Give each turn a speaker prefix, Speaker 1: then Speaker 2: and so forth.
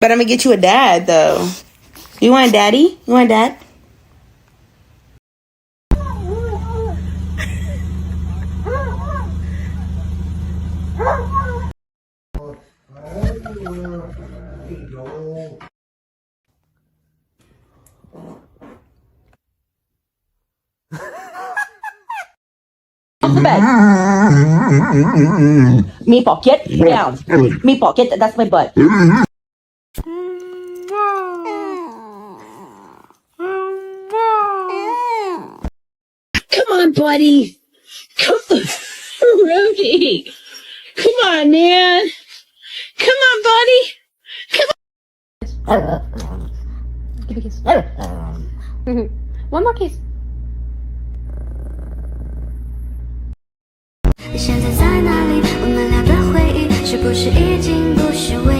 Speaker 1: But I'm gonna get you a dad though. You want a daddy? You want a dad?
Speaker 2: Off the bed. Me pocket down. Me pocket. That's my butt.
Speaker 3: Come on, buddy. Come on, Rudy. Come on, man. Come on, buddy.
Speaker 4: Give me a kiss. One more kiss.
Speaker 5: 你现在在哪里？我们俩的回忆是不是已经不是唯